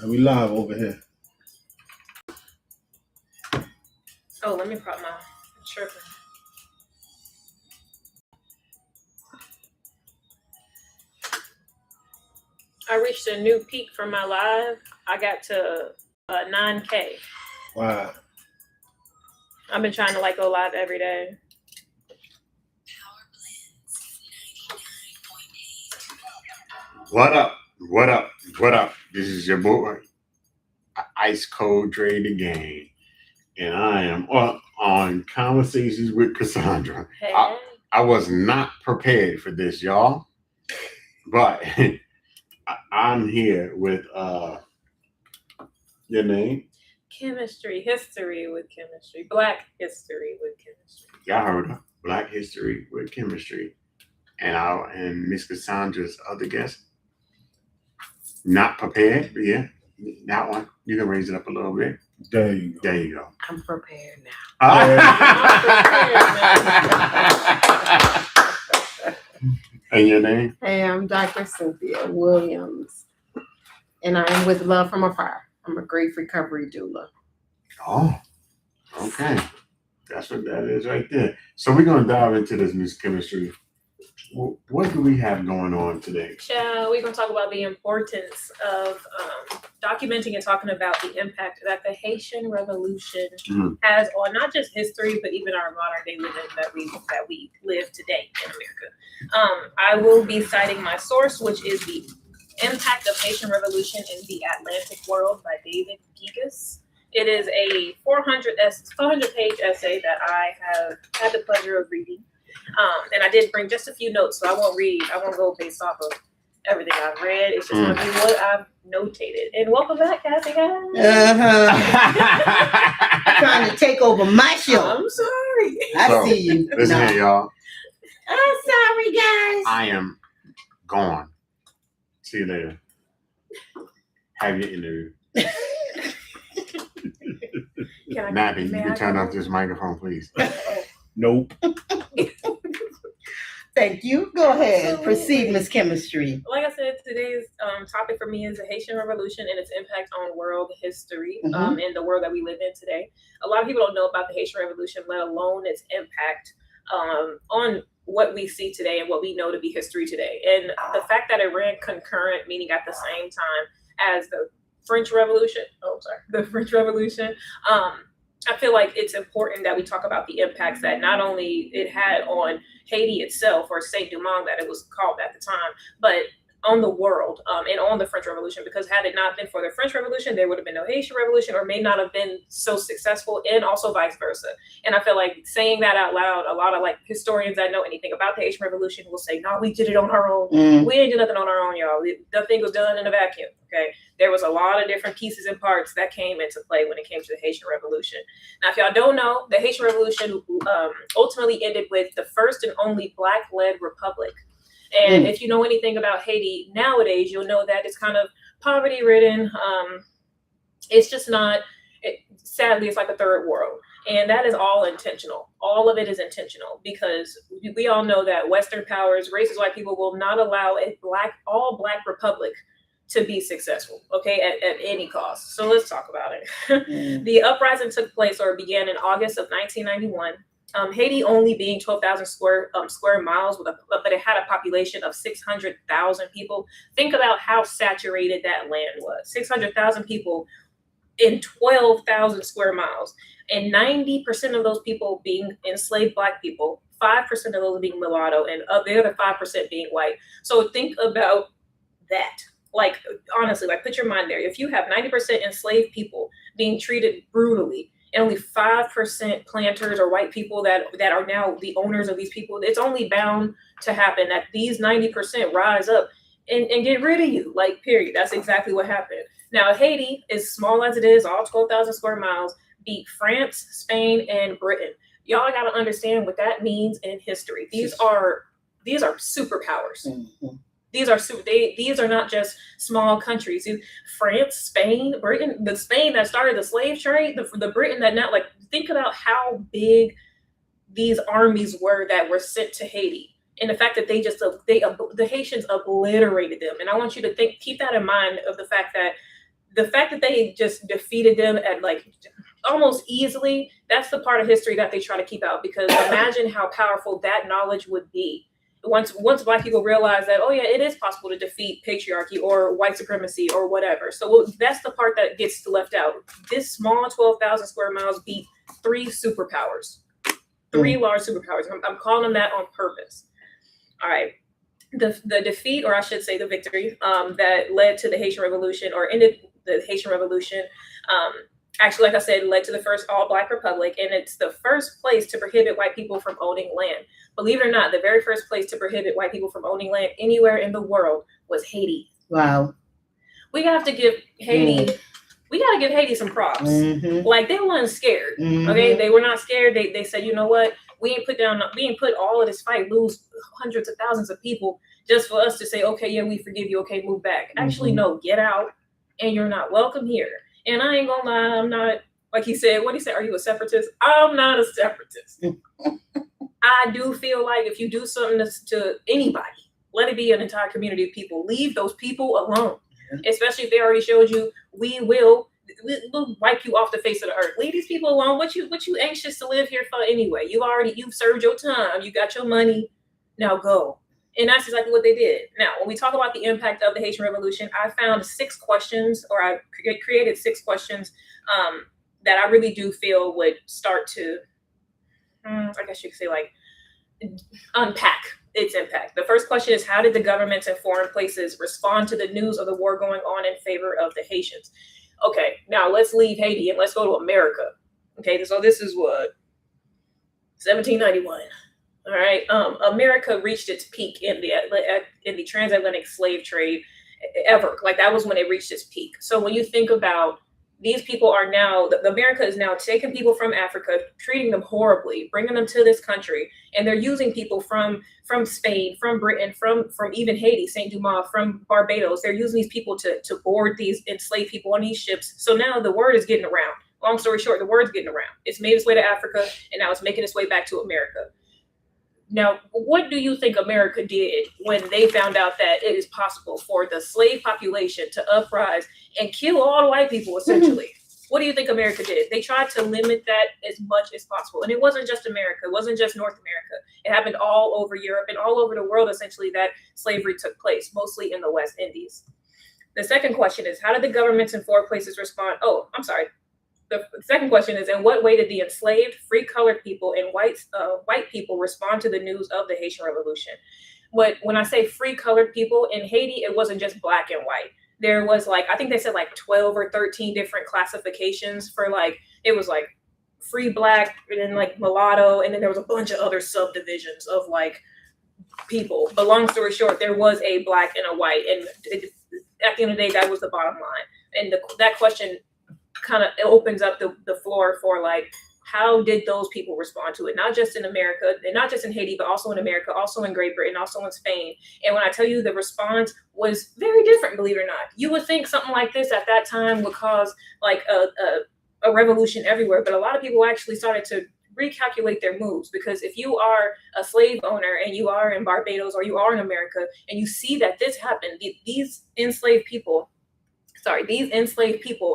We live over here. Oh, let me prop my chirping. I reached a new peak for my live. I got to 9K. Wow. I've been trying to go live every day. What up? What up? What up? This is your boy, Ice Cold Dre the Game, and I am on Conversations with Cassandra. Hey. I was not prepared for this, y'all, but I'm here with your name? Chemistry, history with chemistry, Black history with chemistry. Y'all heard her. Black history with chemistry, and Miss Cassandra's other guest. Not prepared, but yeah, that one. You can raise it up a little bit. There you go. There you go. I'm prepared now. And your name? Hey, I'm Dr. Cynthia Williams, and I am with Love from Afar. I'm a grief recovery doula. Oh, okay. That's what that is right there. So we're going to dive into this Miss Chemistry. What do we have going on today? We're going to talk about the importance of documenting and talking about the impact that the Haitian Revolution has on not just history, but even our modern day living that we live today in America. I will be citing my source, which is The Impact of Haitian Revolution in the Atlantic World by David Gigas. It is a 400-page essay that I have had the pleasure of reading. And I did bring just a few notes, so I won't go based off of everything I've read. It's just going to be what I've notated. And welcome back, Cassie, guys. Trying to take over my show. I'm sorry. I see you. Listen here, y'all. I'm sorry, guys. I am gone. See you later. Have your interview. Nappy, you can turn off this microphone, please. Nope. Thank you. Go ahead. Proceed, Miss Chemistry. Like I said, today's topic for me is the Haitian Revolution and its impact on world history in the world that we live in today. A lot of people don't know about the Haitian Revolution, let alone its impact on what we see today and what we know to be history today. And the fact that it ran concurrent, meaning at the same time as the French Revolution. The French Revolution. I feel like it's important that we talk about the impacts that not only it had on Haiti itself, or Saint Domingue that it was called at the time, but on the world and on the French Revolution, because had it not been for the French Revolution, there would have been no Haitian Revolution, or may not have been so successful, and also vice versa. And I feel like saying that out loud, a lot of historians that know anything about the Haitian Revolution will say, no, we did it on our own. We didn't do nothing on our own, y'all. Nothing was done in a vacuum, okay? There was a lot of different pieces and parts that came into play when it came to the Haitian Revolution. Now, if y'all don't know, the Haitian Revolution ultimately ended with the first and only Black-led republic. And if you know anything about Haiti nowadays, you'll know that it's kind of poverty-ridden. It's just not, sadly, it's like a third world. And that is all intentional. All of it is intentional, because we all know that Western powers, racist white people, will not allow a all-Black republic to be successful, okay, at any cost. So let's talk about it. The uprising took place, or began, in August of 1991. Haiti only being 12,000 square miles, but it had a population of 600,000 people. Think about how saturated that land was. 600,000 people in 12,000 square miles, and 90% of those people being enslaved Black people, 5% of those being mulatto, and the other 5% being white. So think about that. Honestly, put your mind there. If you have 90% enslaved people being treated brutally, and only 5% planters or white people that are now the owners of these people, it's only bound to happen that these 90% rise up and get rid of you, period. That's exactly what happened. Now, Haiti, as small as it is, all 12,000 square miles, beat France, Spain, and Britain. Y'all got to understand what that means in history. These are superpowers. These are not just small countries. France, Spain, Britain, the Spain that started the slave trade, the Britain that now, think about how big these armies were that were sent to Haiti, and the fact that the Haitians obliterated them. And I want you to keep that in mind, of the fact that the fact that they just defeated them at like almost easily, that's the part of history that they try to keep out, because imagine how powerful that knowledge would be. Once Black people realize that, oh yeah, it is possible to defeat patriarchy or white supremacy or whatever. So that's the part that gets left out. This small 12,000 square miles beat 3 superpowers, 3 large superpowers. I'm calling them that on purpose. All right. The defeat, or I should say the victory, that led to the Haitian Revolution, or ended the Haitian Revolution, actually, like I said, led to the first all-Black republic, and it's the first place to prohibit white people from owning land. Believe it or not, the very first place to prohibit white people from owning land anywhere in the world was Haiti. Wow. We have to give Haiti, we got to give Haiti some props. Like, they weren't scared, okay? They were not scared. They said, you know what? We ain't put all of this fight, lose hundreds of thousands of people just for us to say, okay, yeah, we forgive you. Okay, move back. Actually, no, get out, and you're not welcome here. And I ain't gonna lie, I'm not, like he said, what he said, are you a separatist? I'm not a separatist. I do feel like if you do something to anybody, let it be an entire community of people. Leave those people alone, especially if they already showed you, we'll wipe you off the face of the earth. Leave these people alone. What you anxious to live here for anyway? You've served your time. You got your money. Now go. And that's exactly what they did. Now, when we talk about the impact of the Haitian Revolution, I found 6 questions, or I created 6 questions that I really do feel would start to, I guess you could say, like, unpack its impact. The first question is, how did the governments in foreign places respond to the news of the war going on in favor of the Haitians? Okay, now let's leave Haiti and let's go to America. Okay, so this is what? 1791. All right. America reached its peak in the transatlantic slave trade ever. Like, that was when it reached its peak. So when you think about, these people are now, America is now taking people from Africa, treating them horribly, bringing them to this country, and they're using people from Spain, from Britain, from even Haiti, Saint Dumas, from Barbados. They're using these people to board these enslaved people on these ships. So now the word is getting around. Long story short, the word's getting around. It's made its way to Africa, and now it's making its way back to America. Now, what do you think America did when they found out that it is possible for the slave population to uprise and kill all the white people, essentially? What do you think America did? They tried to limit that as much as possible. And it wasn't just America. It wasn't just North America. It happened all over Europe and all over the world, essentially, that slavery took place, mostly in the West Indies. The second question is, how did the governments in 4 places respond? Oh, I'm sorry. The second question is, in what way did the enslaved, free colored people and white people respond to the news of the Haitian Revolution? When I say free colored people, in Haiti, it wasn't just black and white. There was, like, I think they said like 12 or 13 different classifications for, like, it was like free black, and then like mulatto, and then there was a bunch of other subdivisions of like people. But long story short, there was a black and a white, and at the end of the day, that was the bottom line. And that question kind of opens up the floor for, like, how did those people respond to it? Not just in America, and not just in Haiti, but also in America, also in Great Britain, also in Spain. And when I tell you the response was very different, believe it or not, you would think something like this at that time would cause like a revolution everywhere. But a lot of people actually started to recalculate their moves, because if you are a slave owner and you are in Barbados or you are in America and you see that this happened, these enslaved people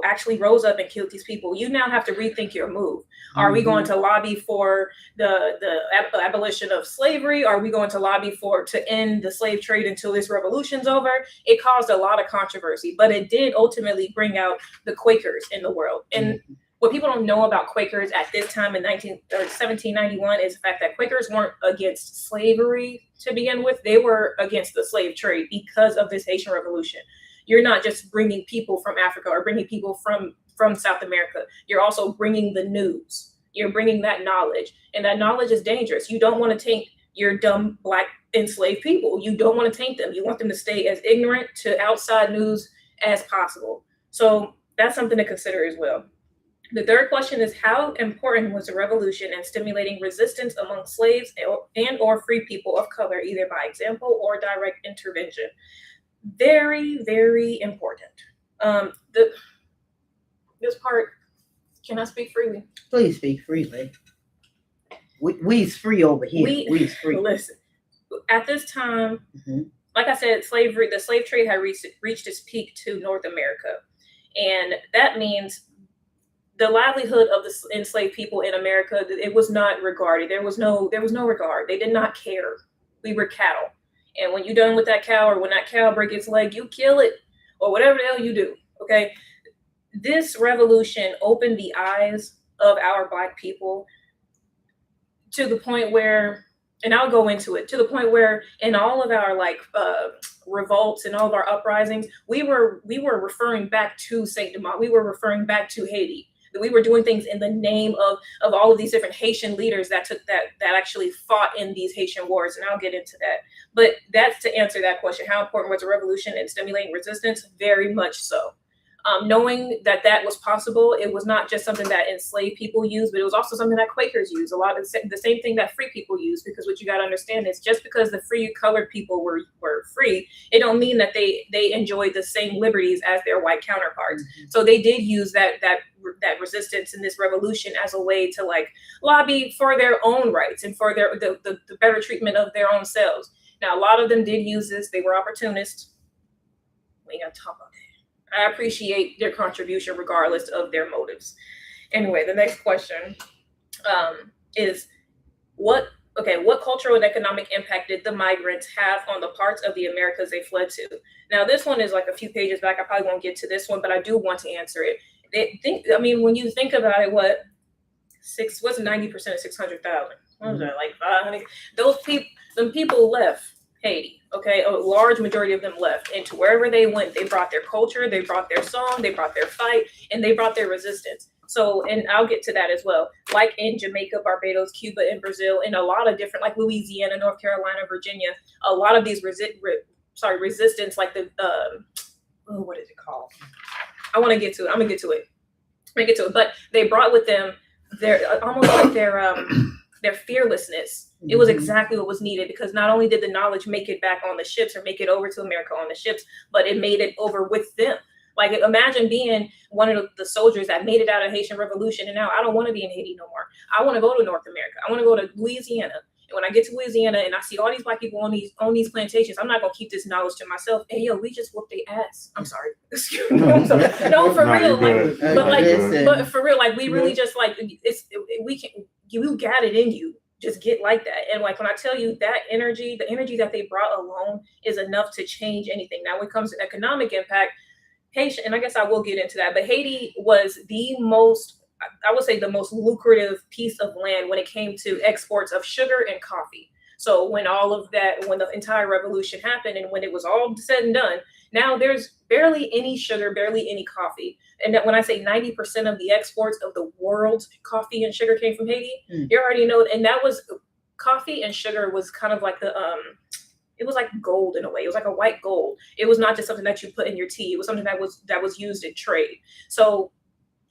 actually rose up and killed these people, you now have to rethink your move. Are we going to lobby for the abolition of slavery? Are we going to lobby to end the slave trade until this revolution's over? It caused a lot of controversy, but it did ultimately bring out the Quakers in the world. And what people don't know about Quakers at this time in 1791 is the fact that Quakers weren't against slavery to begin with. They were against the slave trade because of this Haitian Revolution. You're not just bringing people from Africa or bringing people from South America. You're also bringing the news. You're bringing that knowledge. And that knowledge is dangerous. You don't want to taint your dumb black enslaved people. You don't want to taint them. You want them to stay as ignorant to outside news as possible. So that's something to consider as well. The third question is, how important was the revolution in stimulating resistance among slaves and or free people of color, either by example or direct intervention? Very, very important. This part, can I speak freely? Please speak freely. We's free over here. We's free. Listen, at this time, like I said, the slave trade had reached its peak to North America. And that means the livelihood of the enslaved people in America, it was not regarded. There was no regard. They did not care. We were cattle. And when you're done with that cow, or when that cow breaks its leg, you kill it, or whatever the hell you do. Okay. This revolution opened the eyes of our Black people to the point where, and I'll go into it, to the point where in all of our revolts and all of our uprisings, we were referring back to Saint Domingue. We were referring back to Haiti. That we were doing things in the name of all of these different Haitian leaders that actually fought in these Haitian wars, and I'll get into that. But that's to answer that question: how important was the revolution in stimulating resistance? Very much so. Knowing that was possible, it was not just something that enslaved people used, but it was also something that Quakers used. A lot of the same thing that free people use, because what you got to understand is just because the free colored people were free, it don't mean that they enjoyed the same liberties as their white counterparts. Mm-hmm. So they did use that resistance in this revolution as a way to lobby for their own rights and for the better treatment of their own selves. Now, a lot of them did use this. They were opportunists. We ain't got to talk about that. I appreciate their contribution regardless of their motives. Anyway, the next question is what cultural and economic impact did the migrants have on the parts of the Americas they fled to? Now, this one is a few pages back. I probably won't get to this one, but I do want to answer it. When you think about it, what's 90% of 600,000? What was that, 500? Some people left Haiti, okay? A large majority of them left, and to wherever they went, they brought their culture, they brought their song, they brought their fight, and they brought their resistance. So, and I'll get to that as well. Like in Jamaica, Barbados, Cuba, and Brazil, and a lot of different, like Louisiana, North Carolina, Virginia, a lot of these resistance, what is it called? I'm gonna get to it. But they brought with them their fearlessness. It was exactly what was needed, because not only did the knowledge make it back on the ships or make it over to America on the ships, but it made it over with them. Imagine being one of the soldiers that made it out of the Haitian Revolution, and now I don't want to be in Haiti no more. I want to go to North America. I want to go to Louisiana. And when I get to Louisiana and I see all these Black people on these plantations, I'm not gonna keep this knowledge to myself. Hey, yo, we just whooped their ass. I'm sorry. Excuse me. I'm sorry. No, for real. But for real, we really just you got it in you. Just get like that. And when I tell you that energy, the energy that they brought alone is enough to change anything. Now, when it comes to economic impact, Haiti, and I guess I will get into that, but Haiti was the most lucrative piece of land when it came to exports of sugar and coffee. So when the entire revolution happened and when it was all said and done, now there's barely any sugar, barely any coffee. And that when I say 90% of the exports of the world's coffee and sugar came from Haiti, you already know. And that was coffee and sugar was kind of like it was like gold in a way. It was like a white gold. It was not just something that you put in your tea. It was something that was used in trade. So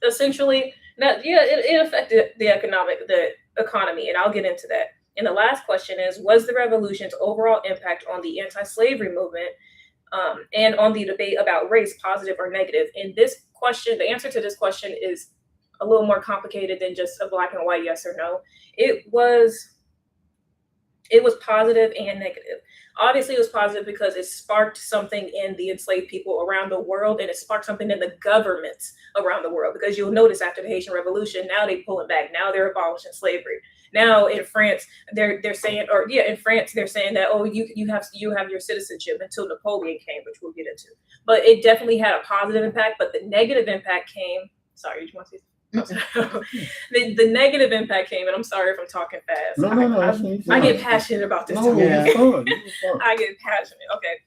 essentially, it affected the economy, and I'll get into that. And the last question is, was the revolution's overall impact on the anti-slavery movement and on the debate about race positive or negative? And this question, the answer to this question is a little more complicated than just a black and white yes or no. It was positive and negative. Obviously, it was positive because it sparked something in the enslaved people around the world, and it sparked something in the governments around the world. Because you'll notice after the Haitian Revolution, now they pull it back. Now they're abolishing slavery. Now in France, they're saying that, oh, you have your citizenship until Napoleon came, which we'll get into. But it definitely had a positive impact. But the negative impact came. Sorry, did you want to say? The negative impact came, and I'm sorry if I'm talking fast. No. I get passionate about this. No, you're fine. I get passionate. Okay.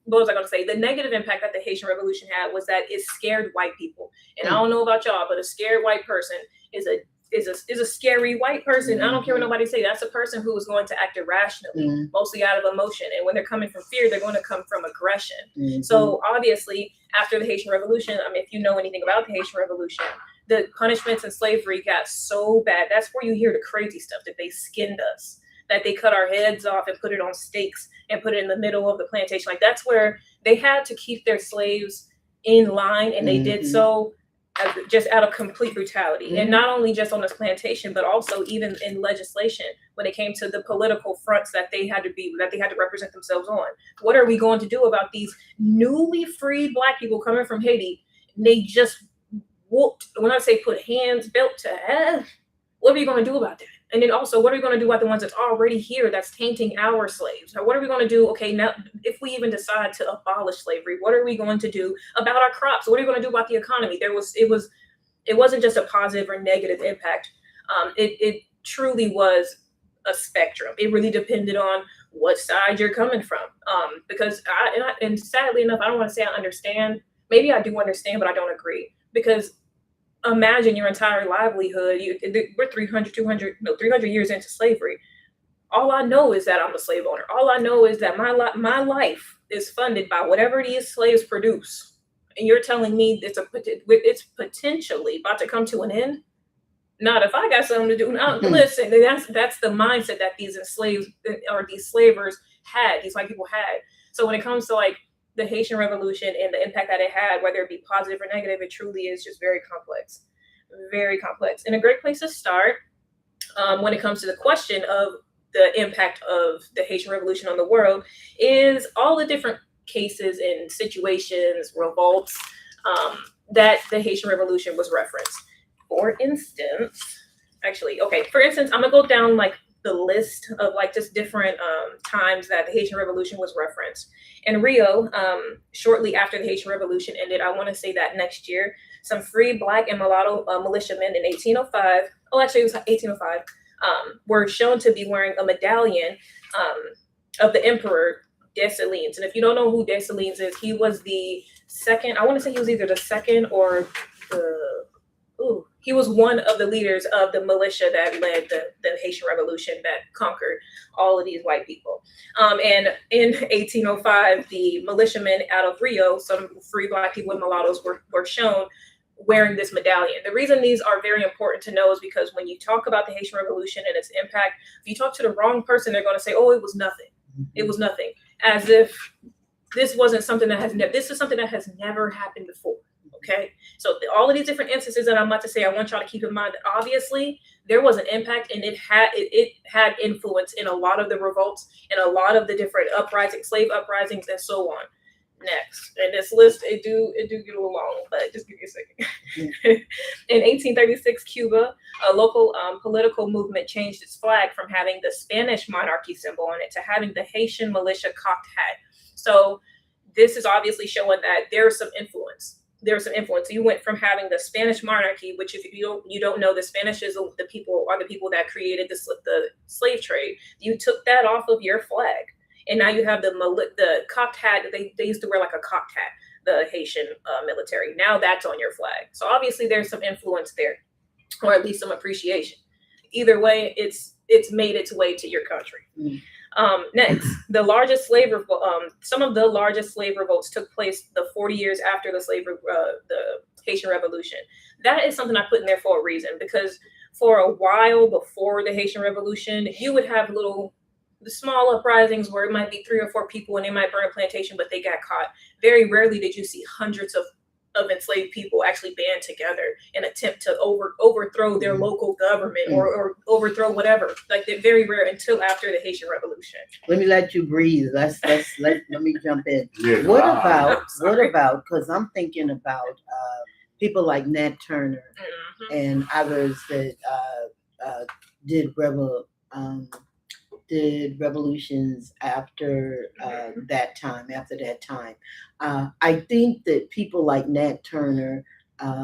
What was I going to say? The negative impact that the Haitian Revolution had was that it scared white people. And I don't know about y'all, but a scared white person is a scary white person. I don't care what nobody say. That's a person who is going to act irrationally, mostly out of emotion. And when they're coming from fear, they're going to come from aggression. So obviously, after the Haitian Revolution, if you know anything about the Haitian Revolution, the punishments and slavery got so bad. That's where you hear the crazy stuff, that they skinned us, that they cut our heads off and put it on stakes and put it in the middle of the plantation. That's where they had to keep their slaves in line, and they did so just out of complete brutality. And not only just on this plantation, but also even in legislation when it came to the political fronts that they had to represent themselves on. What are we going to do about these newly freed Black people coming from Haiti? They just whooped, when I say put hands, belt to head, what are we going to do about that? And then also, what are we going to do about the ones that's already here that's tainting our slaves? What are we going to do? Okay, now, if we even decide to abolish slavery, what are we going to do about our crops? What are we going to do about the economy? It wasn't just a positive or negative impact. It truly was a spectrum. It really depended on what side you're coming from. Because and sadly enough, I don't want to say I understand. Maybe I do understand, but I don't agree. Because imagine your entire livelihood. We're 300 years into slavery. All I know is that I'm a slave owner. All I know is that my life is funded by whatever these slaves produce. And you're telling me it's potentially about to come to an end? Not if I got something to do. Now, listen, that's the mindset that these enslaved or these slavers had, these white people had. So when it comes to like the Haitian Revolution and the impact that it had, whether it be positive or negative, it truly is just very complex. Very complex. And a great place to start when it comes to the question of the impact of the Haitian Revolution on the world is all the different cases and situations, revolts that the Haitian Revolution was referenced. For instance, I'm gonna go down like the list of like just different times that the Haitian Revolution was referenced. In Rio, shortly after the Haitian Revolution ended, I want to say that next year, some free Black and mulatto militiamen in 1805, it was 1805, were shown to be wearing a medallion of the Emperor Dessalines. And if you don't know who Dessalines is, he was the second, I want to say he was either the second or he was one of the leaders of the militia that led the Haitian Revolution that conquered all of these white people. And in 1805, the militiamen out of Rio, some free Black people and mulattoes were shown wearing this medallion. The reason these are very important to know is because when you talk about the Haitian Revolution and its impact, if you talk to the wrong person, they're going to say, oh, it was nothing. It was nothing. As if this wasn't something this is something that has never happened before. Okay, so all of these different instances that I'm about to say, I want y'all to keep in mind that obviously there was an impact and it had influence in a lot of the revolts and a lot of the different uprisings, slave uprisings, and so on. Next, and this list it do get a little long, but just give me a second. In 1836, Cuba, a local political movement changed its flag from having the Spanish monarchy symbol on it to having the Haitian militia cocked hat. So this is obviously showing that there's some influence. You went from having the Spanish monarchy, which if you don't know, the Spanish is the people that created the slave trade. You took that off of your flag, and now you have the cocked hat. They used to wear like a cocked hat, the Haitian military. Now that's on your flag. So obviously there's some influence there, or at least some appreciation. Either way, it's made its way to your country. Next, some of the largest slave revolts took place the 40 years after the Haitian Revolution. That is something I put in there for a reason, because for a while before the Haitian Revolution, you would have the small uprisings where it might be 3 or 4 people and they might burn a plantation, but they got caught. Very rarely did you see hundreds of enslaved people actually band together and attempt to overthrow their local government or overthrow whatever. Like they're very rare until after the Haitian Revolution. Let me let you breathe. Let me jump in. Yeah, what about? Because I'm thinking about people like Nat Turner and others that did revolutions after that time. I think that people like Nat Turner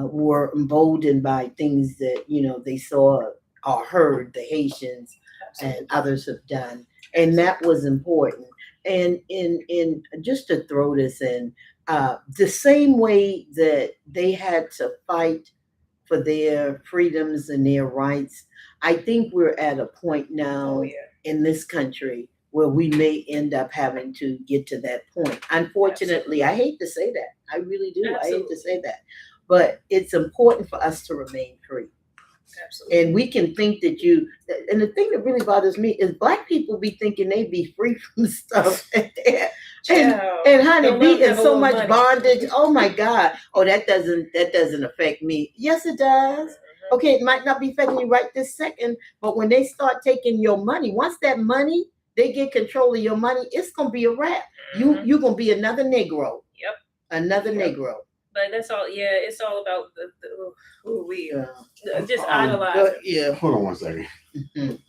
were emboldened by things that, they saw or heard the Haitians and others have done. And that was important. And in just to throw this in, the same way that they had to fight for their freedoms and their rights, I think we're at a point now in this country where we may end up having to get to that point. Unfortunately, I hate to say that. I really do. Absolutely. I hate to say that. But it's important for us to remain free. Absolutely. And we can think that and the thing that really bothers me is Black people be thinking they be free from stuff. And honey, Don't let be them in have a so little much money. bondage. Oh my God. Oh, that doesn't affect me. Yes, it does. Okay, it might not be affecting you right this second, but when they start taking your money, once that money, they get control of your money, it's gonna be a wrap. You're gonna be another Negro. Yep. Another Negro. But that's all. Yeah, it's all about who we just But, idolize. Yeah. Hold on one second. Mhm.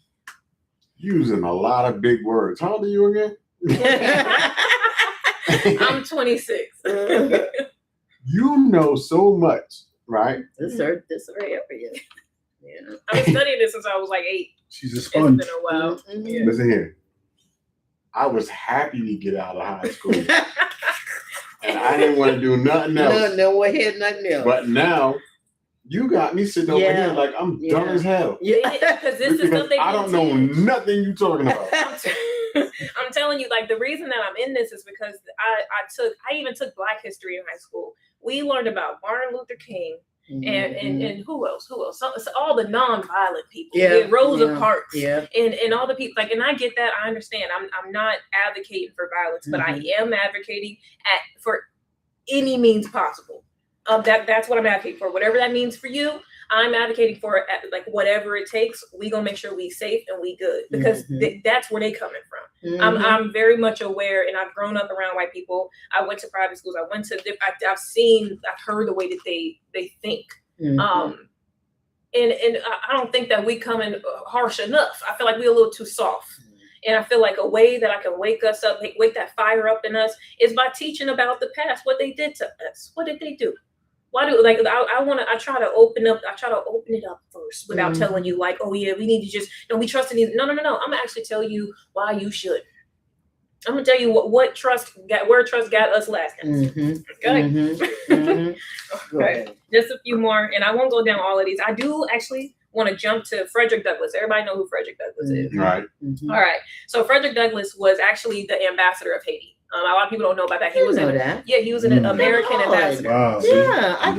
Using a lot of big words. How old are you again? I'm 26. You know so much, right? This area. Yeah. I've been studying this since I was like 8. She's a It's sponge. been a while. Mhm. Yeah. Listen here. I was happy to get out of high school. And I didn't want to do nothing else. No ahead, nothing else. But now, you got me sitting over Yeah. here like I'm dumb Yeah. as hell. Because this is Because something I don't know nothing you talking about. I'm telling you, like the reason that I'm in this is because I even took Black history in high school. We learned about Martin Luther King and who else? So all the non-violent people. Yeah, Rosa yeah, Parks. Yeah. And all the people like, and I get that. I understand. I'm not advocating for violence, but I am advocating for any means possible. That's what I'm advocating for. Whatever that means for you, I'm advocating for it like whatever it takes. We gonna make sure we safe and we good because that's where they coming from. I'm very much aware, and I've grown up around white people. I went to private schools. I've heard the way that they think. And I don't think that we come in harsh enough. I feel like we're a little too soft. And I feel like a way that I can wake us up, wake that fire up in us, is by teaching about the past, what they did to us. What did they do? Why do I try to open it up first without telling you like, oh yeah, we need to just don't be trusting these. No. I'm gonna actually tell you why you should. I'm gonna tell you where trust got us last time. Okay. Okay. Just a few more, and I won't go down all of these. I do actually want to jump to Frederick Douglass. Everybody know who Frederick Douglass is. Right. All right. So Frederick Douglass was actually the ambassador of Haiti. A lot of people don't know about that. He was an American ambassador. Wow. Yeah, I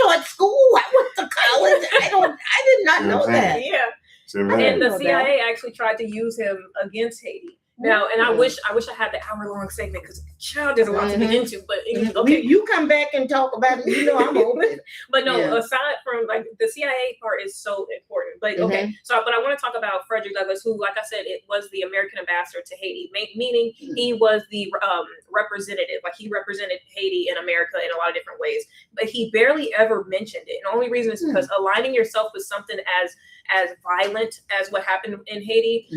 taught school. I went to college. I did not know that. Yeah. So, And the CIA actually tried to use him against Haiti. Now, and I wish I had the hour-long segment because child there's a lot to get into. But okay, you come back and talk about it. You know I'm open. But no, aside from like the CIA part is so important. But okay, but I want to talk about Frederick Douglass, who, like I said, it was the American ambassador to Haiti, meaning he was the representative. Like he represented Haiti in America in a lot of different ways. But he barely ever mentioned it. And the only reason is because aligning yourself with something as violent as what happened in Haiti,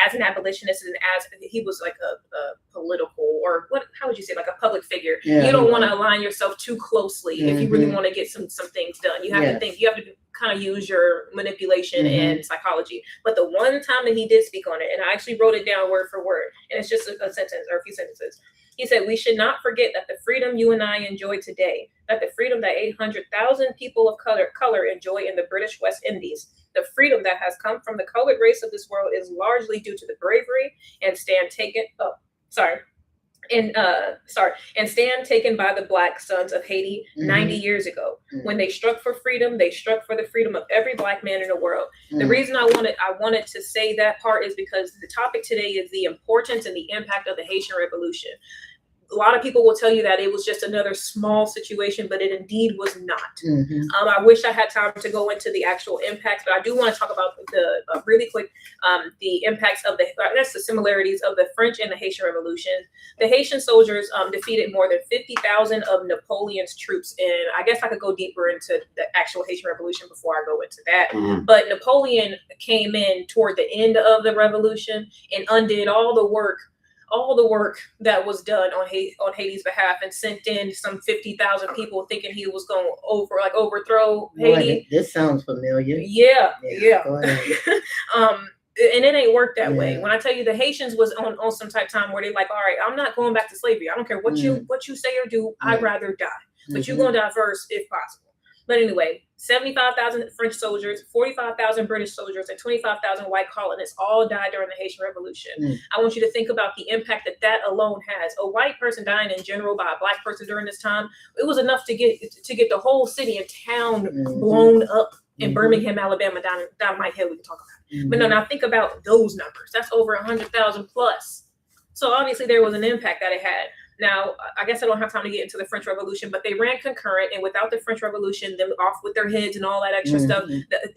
as an abolitionist and as he was like a political or how would you say, like a public figure. You don't want to align yourself too closely if you really want to get some things done. You have to think, you have to kind of use your manipulation and psychology. But the one time that he did speak on it, and I actually wrote it down word for word, and it's just a sentence or a few sentences. He said, "We should not forget that the freedom you and I enjoy today, that the freedom that 800,000 people of color enjoy in the British West Indies, the freedom that has come from the colored race of this world is largely due to the bravery and stand taken by the Black sons of Haiti 90 years ago. When they struck for freedom, they struck for the freedom of every Black man in the world." The reason I wanted to say that part is because the topic today is the importance and the impact of the Haitian Revolution. A lot of people will tell you that it was just another small situation, but it indeed was not. I wish I had time to go into the actual impacts, but I do want to talk about the really quick the impacts of the similarities of the French and the Haitian Revolution. The Haitian soldiers defeated more than 50,000 of Napoleon's troops, and I guess I could go deeper into the actual Haitian Revolution before I go into that. But Napoleon came in toward the end of the revolution and undid all the work that was done on Haiti's behalf, and sent in some 50,000 people thinking he was going to overthrow Haiti. Boy, this sounds familiar. Yeah. Go ahead. And it ain't worked that way. When I tell you the Haitians was on some type of time where they like, all right, I'm not going back to slavery. I don't care what you say or do. I'd rather die, but you're going to die first if possible. But anyway, 75,000 French soldiers, 45,000 British soldiers, and 25,000 white colonists all died during the Haitian Revolution. I want you to think about the impact that alone has. A white person dying in general by a Black person during this time, it was enough to get the whole city and town blown up in Birmingham, Alabama, down my hill we can talk about. But no, now think about those numbers. That's over 100,000 plus So obviously there was an impact that it had. Now, I guess I don't have time to get into the French Revolution, but they ran concurrent, and without the French Revolution, them off with their heads and all that extra stuff,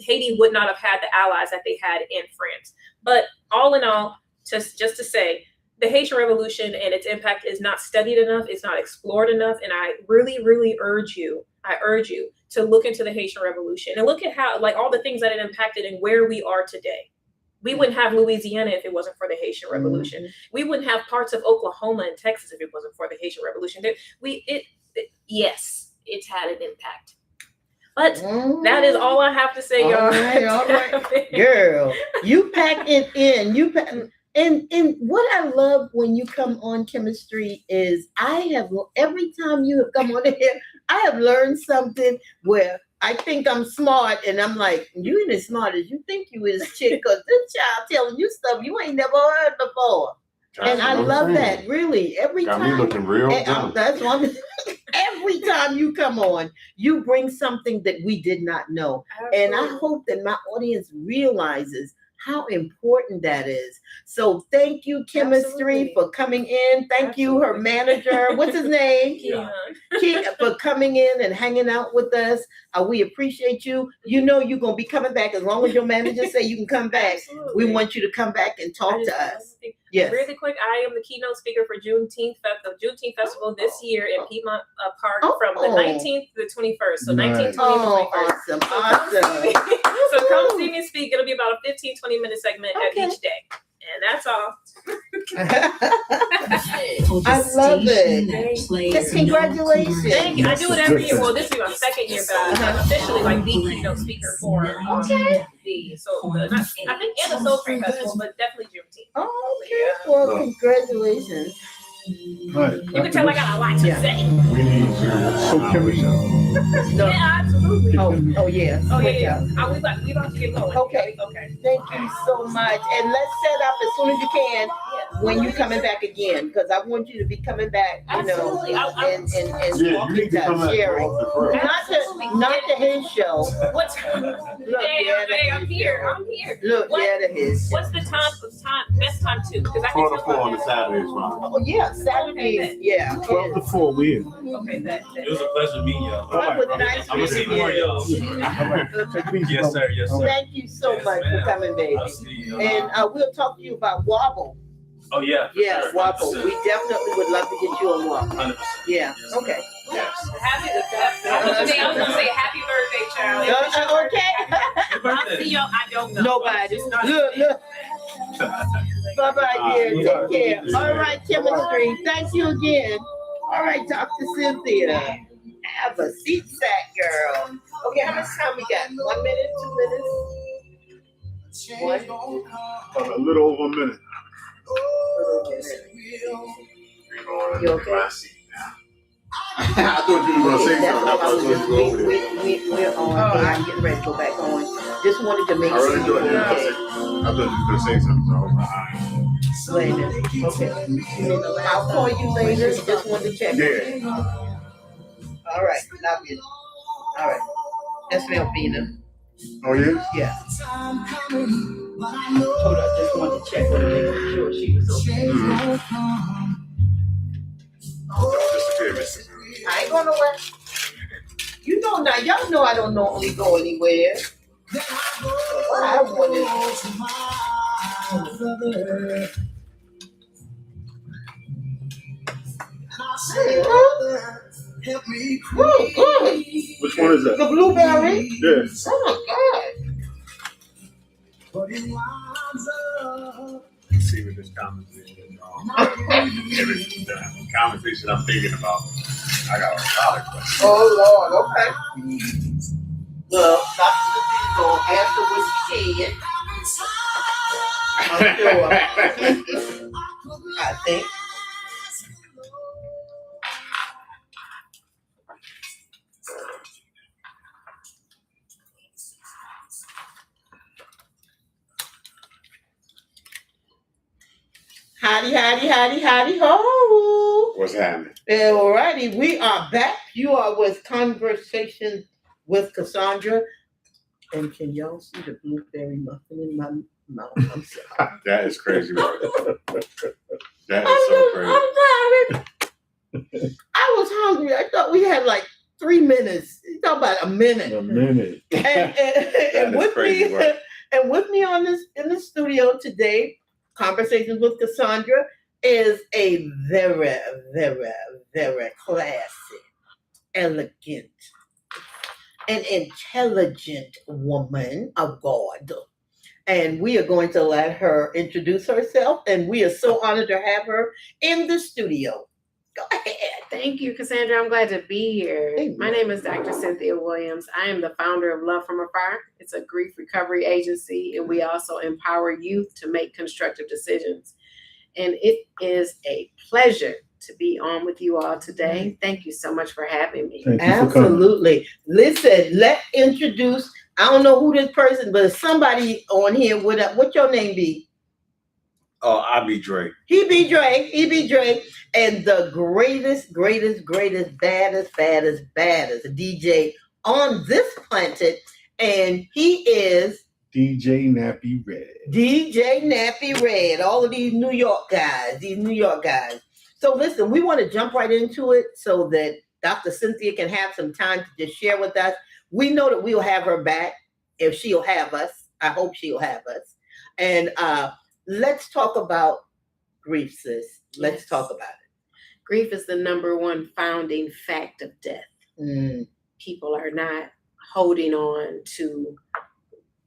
Haiti would not have had the allies that they had in France. But all in all, just to say, the Haitian Revolution and its impact is not studied enough, it's not explored enough, and I really, really urge you to look into the Haitian Revolution and look at how, like, all the things that it impacted and where we are today. We wouldn't have Louisiana if it wasn't for the Haitian Revolution. We wouldn't have parts of Oklahoma and Texas if it wasn't for the Haitian Revolution. Yes, it's had an impact. But that is all I have to say, y'all. All right. Girl, you pack it in. And what I love when you come on chemistry is every time you have come on here, I have learned something where I think I'm smart, and I'm like, you ain't as smart as you think you is, chick, because this child telling you stuff you ain't never heard before. And I love that, really. Every Got time. me looking real dumb. That's one. Every time you come on, you bring something that we did not know. Absolutely. And I hope that my audience realizes how important that is. So thank you, Chemistry, for coming in. Thank you, her manager. What's his name? Keon, for coming in and hanging out with us. We appreciate you. You know you're going to be coming back as long as your manager say you can come back. Absolutely. We want you to come back and talk to us. Yes. Really quick, I am the keynote speaker for the Juneteenth Festival this year in Piedmont Park from the 19th to the 21st. So 19th, 20th, 21st. Awesome. So come see me speak. It'll be about a 15-20 minute segment at each day. And that's all. I love it. Congratulations. Thank you. I do it every year. Well, this will be my second year, but I'm officially like the keynote speaker for I think and the Soul Train Festival, but definitely Juneteenth. Oh, okay. Well, congratulations. Right. You can tell I got a lot to say. We need to. So can we Yeah, absolutely. Oh yeah. Oh yeah. We about to get going. Okay. Thank you so much. And let's set up as soon as you can when you're coming back again, because I want you to be coming back, you know, Absolutely. and You walking need to come that back sharing. off the front. Not to his show. What's hey, I'm here. Look, to his. What's the best time too? Because I 4 can to 4 on the Saturday is fine. Oh yeah, Saturdays. Yeah. 12 to 4, we in. Okay, that. It was a pleasure meeting y'all. It was nice I'm gonna see meeting more you. y'all. Take it easy, Yes, brother. sir. Yes, sir. Thank you so Yes, much for ma'am. coming, baby. I'll see you. And we'll talk to you about Wobble. Oh yeah. for Yeah, sure. Wobble. We definitely would love to get you on Wobble. 100%. Yeah. Yes, Okay. Yes. I was gonna say happy birthday, child. Okay. I'll see y'all. I don't know. Nobody. Just not- Look. Bye-bye, dear. Take care. All right, Chemistry. Thank you again. All right, Dr. Cynthia. Have a seat sack, girl. Okay, how much time we got? 1 minute, 2 minutes? 1. About a little over a minute. You okay? I thought you were going to say That's something. all I was I just, thought you were over there. we're on. I'm getting ready to go back on. Just wanted to make I sure really you thought were you were okay. I thought you were going to say something. So I was behind. Wait a minute. Okay. I'll call you later. Just wanted to check. Yeah. All right. Love you. All right. That's Melvina. Oh, yeah? Yeah. Hold on. Just wanted to check with her, make sure she was okay. Disappear, Mr. I ain't going nowhere. You know now. Y'all know I don't normally go anywhere. What I wanted. Good. Which one is that? The blueberry. Yes. Oh my Let's see what this conversation is on. The conversation I'm thinking about. I got a lot of questions. Oh Lord. Okay. Well, Dr. Cynthia gonna answer what she can. I'm sure. I think. Howdy, ho. What's happening? Alrighty, we are back. You are with Conversation with Cassandra. And can y'all see the blueberry muffin in my mouth? I'm sorry. That is crazy. Bro. That is so crazy. I'm sorry. I was hungry. I thought we had like 3 minutes. You talk about a minute. A minute. And That is with crazy me, work. and with me on this in the studio today, Conversations with Cassandra is a very, very, very classy, elegant, and intelligent woman of God. And we are going to let her introduce herself, and we are so honored to have her in the studio. Go ahead. Thank you, Cassandra. I'm glad to be here. Thank you. My name is Dr. Cynthia Williams. I am the founder of Love from Afar. It's a grief recovery agency, and we also empower youth to make constructive decisions. And it is a pleasure to be on with you all today. Thank you so much for having me. Thank you for coming. Absolutely. Listen, let's introduce. I don't know who this person, but somebody on here. What your name be? Oh, I be Drake. He be Drake, and the greatest, baddest DJ on this planet, and he is DJ Nappy Red. DJ Nappy Red. All of these New York guys. So listen, we want to jump right into it so that Dr. Cynthia can have some time to just share with us. We know that we'll have her back if she'll have us. I hope she'll have us. And let's talk about grief, sis. Let's talk about it. Grief is the number one founding fact of death. People are not holding on to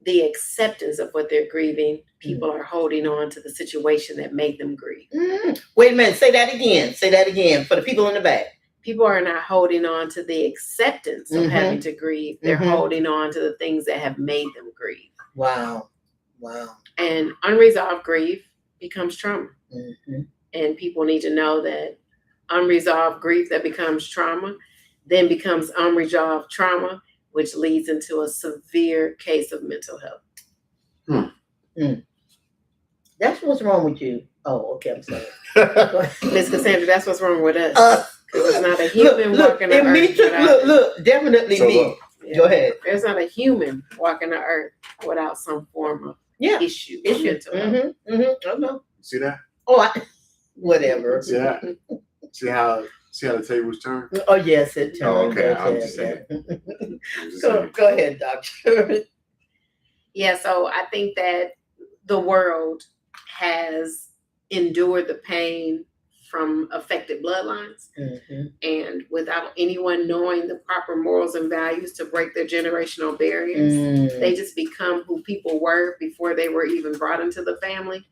the acceptance of what they're grieving. People are holding on to the situation that made them grieve. Wait a minute. Say that again for the people in the back. People are not holding on to the acceptance of having to grieve. They're holding on to the things that have made them grieve. Wow. And unresolved grief becomes trauma. And people need to know that unresolved grief that becomes trauma then becomes unresolved trauma, which leads into a severe case of mental health. That's what's wrong with you. Oh, okay. I'm sorry. Miss Cassandra, that's what's wrong with us. There's not a human walking the earth. Look, definitely So me. look, Go ahead. There's not a human walking the earth without some form of issue. Mental health. I know. see that? Whatever. See that? See how the tables turn? Oh yes, it turned. Oh, okay. Yes, I'm yes, just saying. yes. Go ahead, doctor. Yeah, so I think that the world has endured the pain from affected bloodlines, and without anyone knowing the proper morals and values to break their generational barriers, they just become who people were before they were even brought into the family,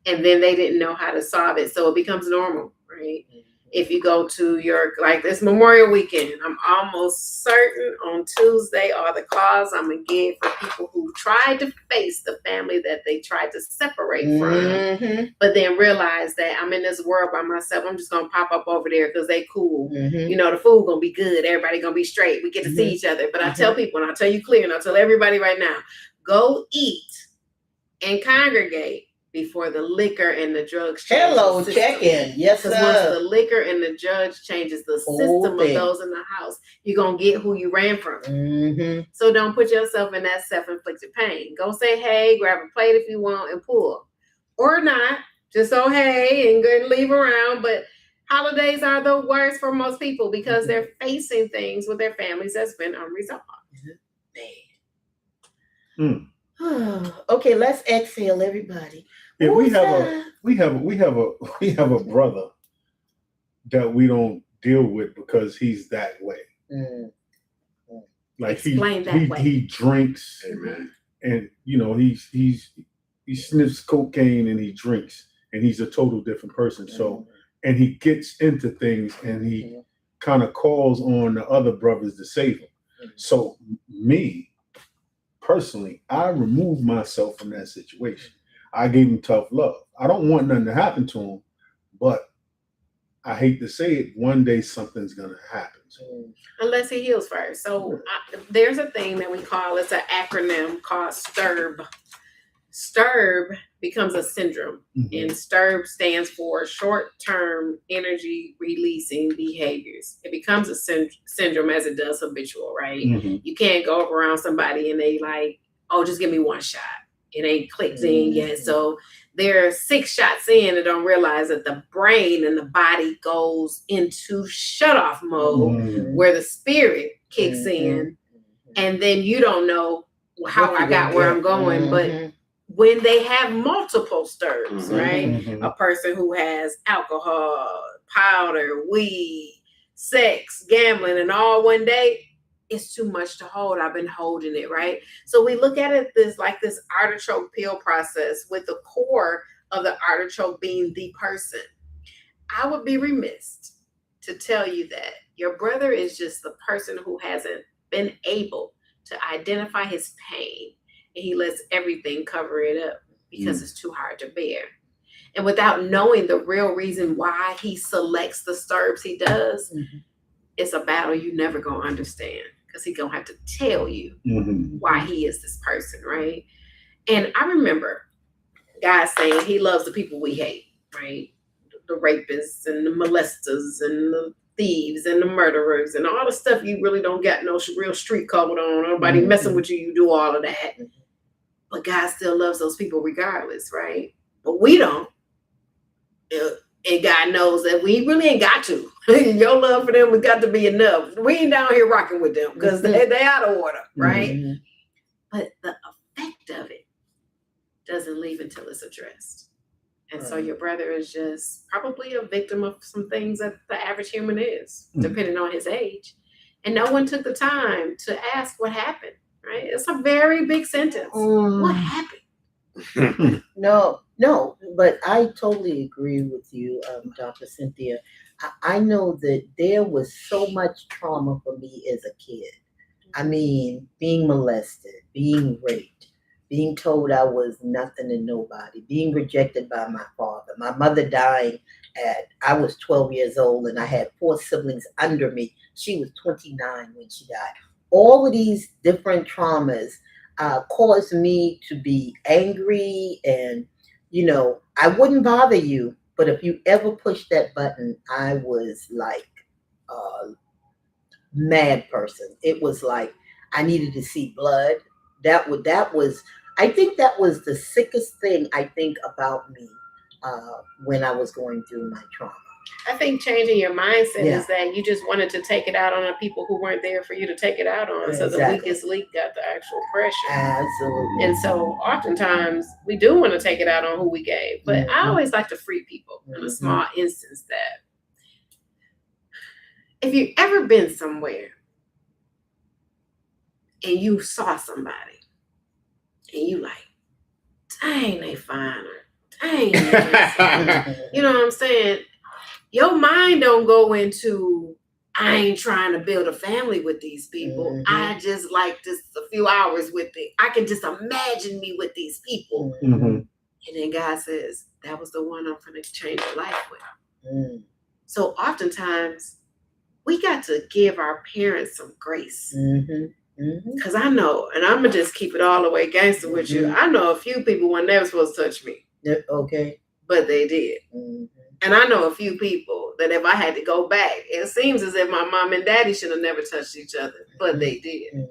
and then they didn't know how to solve it, so it becomes normal, right? If you go to like this Memorial Weekend, I'm almost certain on Tuesday are the calls I'm going to get for people who tried to face the family that they tried to separate from, but then realize that I'm in this world by myself. I'm just going to pop up over there because they cool. You know, the food going to be good. Everybody going to be straight. We get to see each other. But I tell people, and I tell you clear, and I tell everybody right now, go eat and congregate before the liquor and the drugs change. Hello, check in. Yes, because once the liquor and the judge changes the system of those in the house, you're going to get who you ran from. So don't put yourself in that self-inflicted pain. Go say, hey, grab a plate if you want and pull. Or not. Just so hey and go and leave around. But holidays are the worst for most people because they're facing things with their families that's been unresolved. Okay, let's exhale, everybody. Yeah, we have a brother that we don't deal with because he's that way. Like he drinks, and you know he sniffs cocaine and he drinks, and he's a total different person. So and he gets into things and he kind of calls on the other brothers to save him. So me personally, I removed myself from that situation. I gave him tough love. I don't want nothing to happen to him, but I hate to say it, one day something's going to happen. Unless he heals first. So there's a thing that we call, it's an acronym called STIRB. STIRB becomes a syndrome, and STIRB stands for short-term energy releasing behaviors. It becomes a syndrome as it does habitual, right? You can't go up around somebody and they like, oh, just give me one shot. It ain't clicked in yet. So they're 6 shots in and don't realize that the brain and the body goes into shut off mode Mhm. where the spirit kicks in, and then you don't know how I got where I'm going. But when they have multiple stirs, right? Mhm. A person who has alcohol, powder, weed, sex, gambling, and all one day, it's too much to hold. I've been holding it, right? So we look at it this artichoke peel process, with the core of the artichoke being the person. I would be remiss to tell you that your brother is just the person who hasn't been able to identify his pain, and he lets everything cover it up because it's too hard to bear. And without knowing the real reason why he selects the stirs he does, it's a battle you never gonna understand, because he gonna have to tell you why he is this person, right? And I remember God saying he loves the people we hate, right? The rapists and the molesters and the thieves and the murderers and all the stuff you really don't got no real street code on. Nobody messing with you, you do all of that. But God still loves those people regardless, right? But we don't. And God knows that we really ain't got to. Your love for them has got to be enough. We ain't down here rocking with them because they out of order, right? But the effect of it doesn't leave until it's addressed. And so your brother is just probably a victim of some things that the average human is, depending on his age. And no one took the time to ask what happened, right? It's a very big sentence. What happened? No, but I totally agree with you, Dr. Cynthia. I know that there was so much trauma for me as a kid. I mean, being molested, being raped, being told I was nothing and nobody, being rejected by my father, my mother dying I was 12 years old, and I had 4 siblings under me. She was 29 when she died. All of these different traumas caused me to be angry, and, I wouldn't bother you, but if you ever pushed that button, I was like a mad person. It was like I needed to see blood. I think that was the sickest thing I think about me when I was going through my trauma. I think changing your mindset is that you just wanted to take it out on the people who weren't there for you to take it out on. So the weakest link got the actual pressure. Absolutely. And so oftentimes we do want to take it out on who we gave. But I always like to free people in a small instance that if you've ever been somewhere and you saw somebody and you like, dang, they fine, or dang, you know what I'm saying? Your mind don't go into, I ain't trying to build a family with these people. I just like just a few hours with it. I can just imagine me with these people. And then God says, that was the one I'm going to change your life with. So oftentimes, we got to give our parents some grace. Because I know, and I'm going to just keep it all the way gangster with you. I know a few people weren't never supposed to touch me. Okay. But they did. And I know a few people that if I had to go back, it seems as if my mom and daddy should have never touched each other, but they did.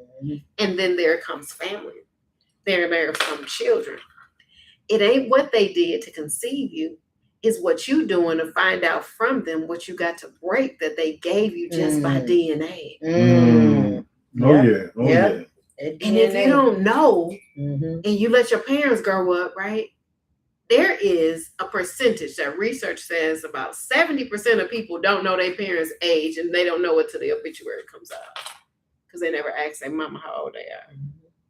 And then there comes family. There are some children. It ain't what they did to conceive you. It's what you doing to find out from them what you got to break that they gave you just by DNA. Oh yeah. And if you don't know, and you let your parents grow up, right? There is a percentage that research says about 70% of people don't know their parents' age, and they don't know it till the obituary comes out because they never asked their mama how old they are.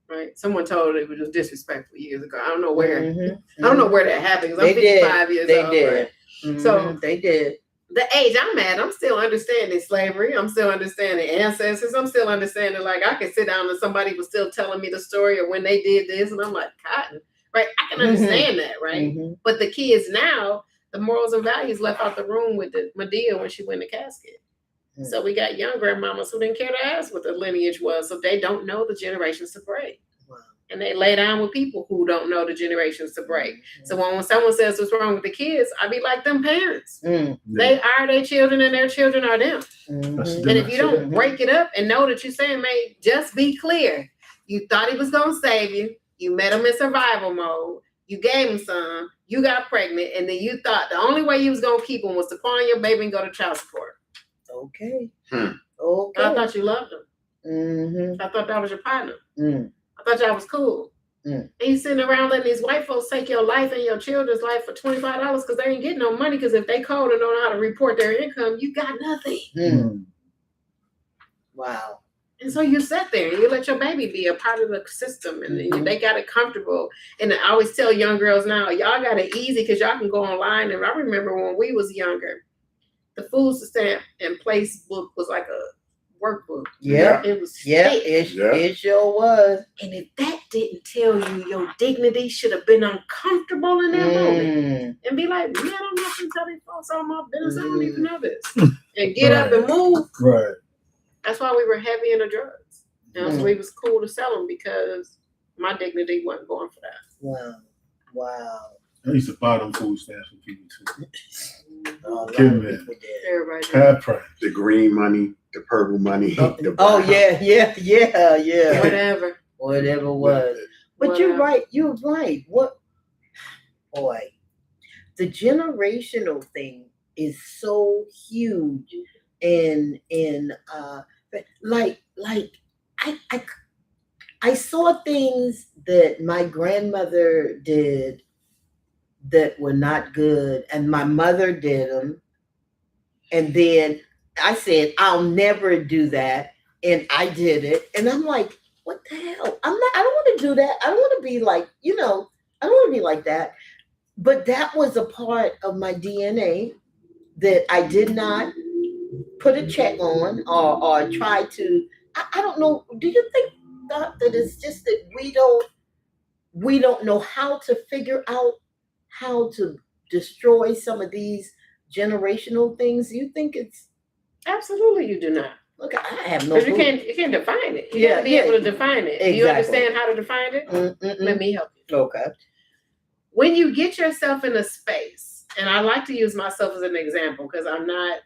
Right? Someone told it was disrespectful years ago. I don't know where. I don't know where that happened. I'm 55 years old. Right? So they did. The age I'm at, I'm still understanding slavery. I'm still understanding ancestors. I'm still understanding, like, I can sit down and somebody was still telling me the story of when they did this, and I'm like, cotton. Right? I can understand that, right? But the kids now, the morals and values left out the room with the Medea when she went in the casket. So we got young grandmamas who didn't care to ask what the lineage was, so they don't know the generations to break. And they lay down with people who don't know the generations to break. So when someone says what's wrong with the kids, I be like, them parents. They are their children and their children are them. And if you don't break it up and know that you're saying, man, just be clear. You thought he was going to save you. You met him in survival mode. you gave him some, you got pregnant, and then you thought the only way you was gonna keep him was to pawn your baby and go to child support. Okay. Hmm. Okay. I thought you loved him. Mm-hmm. I thought that was your partner. Mm. I thought y'all was cool. Mm. And you sitting around letting these white folks take your life and your children's life for $25 because they ain't getting no money, because if they code and don't know how to report their income, you got nothing. Mm. Wow. And so you sat there and you let your baby be a part of the system, and then they got it comfortable. And I always tell young girls now, y'all got it easy because y'all can go online. And I remember when we was younger, the food stamp and place book was like a workbook. Yeah. It was Yeah, thick. it sure was. And if that didn't tell you your dignity should have been uncomfortable in that moment, and be like, man, I'm not gonna tell these folks all my business. I don't even know this. And get up and move. Right. That's why we were heavy into drugs. So it was cool to sell them because my dignity wasn't going for that. Wow. Wow. I used to buy them food stamps from people too. A lot of Give people me did. Everybody. Half price. The green money, the purple money. The Oh brown. yeah. Whatever. Whatever was. But you're right. You're right. What, boy, the generational thing is so huge, and like I saw things that my grandmother did that were not good, and my mother did them, and then I said I'll never do that, and I did it, and I'm like, what the hell? I don't want to do that. I don't want to be like, I don't want to be like that. But that was a part of my DNA that I did not put a check on or try to. I don't know. Do you think that it's just that we don't know how to figure out how to destroy some of these generational things? Do you think it's Absolutely, you do not. look? I have no Because you clue. can't define it. You Yeah, got to be yeah. able to define it. Do you Exactly. understand how to define it? Let me help you. Okay. When you get yourself in a space, and I like to use myself as an example because I'm not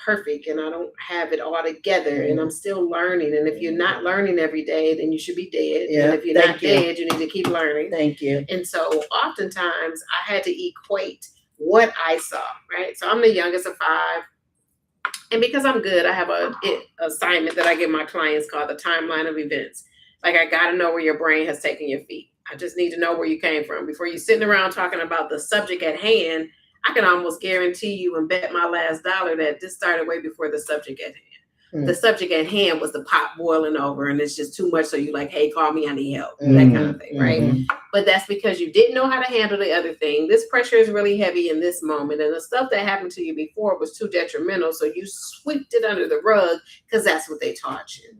perfect and I don't have it all together, and I'm still learning. And if you're not learning every day, then you should be dead. Yeah, And if you're thank not you. dead, you need to keep learning. Thank you. And so oftentimes I had to equate what I saw, right? So I'm the youngest of 5. And because I'm good, I have a assignment that I give my clients called the timeline of events. Like, I got to know where your brain has taken your feet. I just need to know where you came from. Before you sitting around talking about the subject at hand, I can almost guarantee you and bet my last dollar that this started way before the subject at hand. The subject at hand was the pot boiling over and it's just too much. So you're like, hey, call me, I need help. That kind of thing, right? But that's because you didn't know how to handle the other thing. This pressure is really heavy in this moment. And the stuff that happened to you before was too detrimental. So you swept it under the rug because that's what they taught you.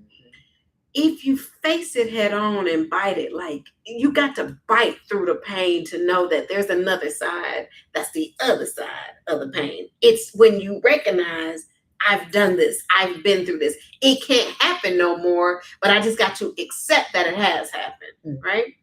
If you face it head on and bite it, like, you got to bite through the pain to know that there's another side. That's the other side of the pain. It's when you recognize, I've done this, I've been through this. It can't happen no more, but I just got to accept that it has happened, right?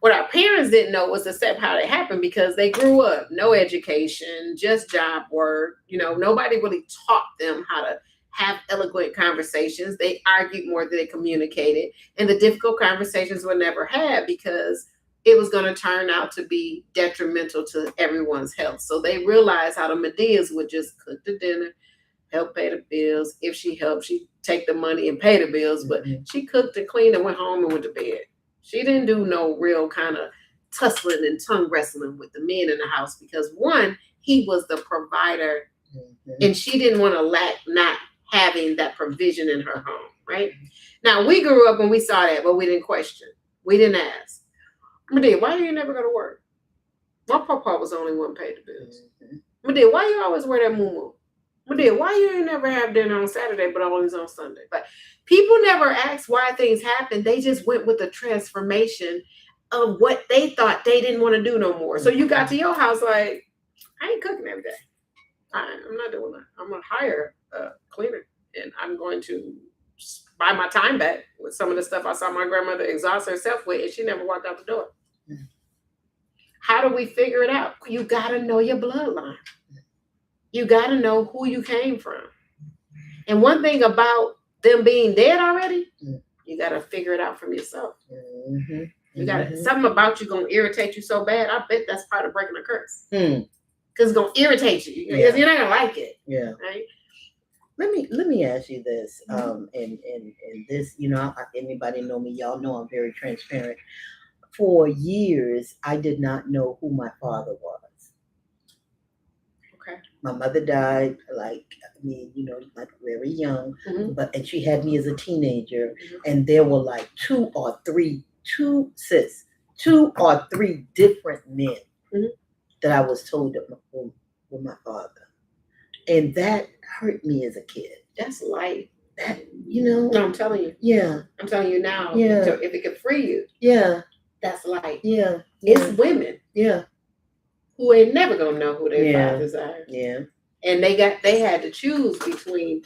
What our parents didn't know was accept how it happened because they grew up, no education, just job work. Nobody really taught them how to have eloquent conversations. They argued more than they communicated. And the difficult conversations were never had because it was going to turn out to be detrimental to everyone's health. So they realized how the Medeas would just cook the dinner, help pay the bills. If she helped, she'd take the money and pay the bills. But she cooked and cleaned and went home and went to bed. She didn't do no real kind of tussling and tongue wrestling with the men in the house because, one, he was the provider and she didn't want to lack not having that provision in her home, right? Now, we grew up and we saw that, but we didn't question. We didn't ask. Medea, why do you never go to work? My papa was the only one paid the bills. Medea, why you always wear that muumuu? Medea, why you ain't never have dinner on Saturday, but always on Sunday? But people never asked why things happened. They just went with the transformation of what they thought they didn't want to do no more. So you got to your house like, I ain't cooking every day. I'm not doing that. I'm going to hire a cleaner and I'm going to buy my time back with some of the stuff I saw my grandmother exhaust herself with, and she never walked out the door. How do we figure it out? You got to know your bloodline. You got to know who you came from. And one thing about them being dead already, you got to figure it out from yourself. You got something about you gonna irritate you so bad. I bet that's part of breaking a curse. Because it's gonna irritate you. Because you're not gonna like it. Yeah. Right. Let me ask you this. And this, anybody know me, y'all know I'm very transparent. For years, I did not know who my father was. Okay. My mother died like very young, and she had me as a teenager, and there were like two or three different men that I was told that were my father, and that hurt me as a kid. That's light. That No, I'm telling you. Yeah. I'm telling you now. Yeah. So if it could free you. Yeah. That's light. Yeah. It's women. Yeah. Who ain't never gonna know who their fathers are. Yeah. And they had to choose between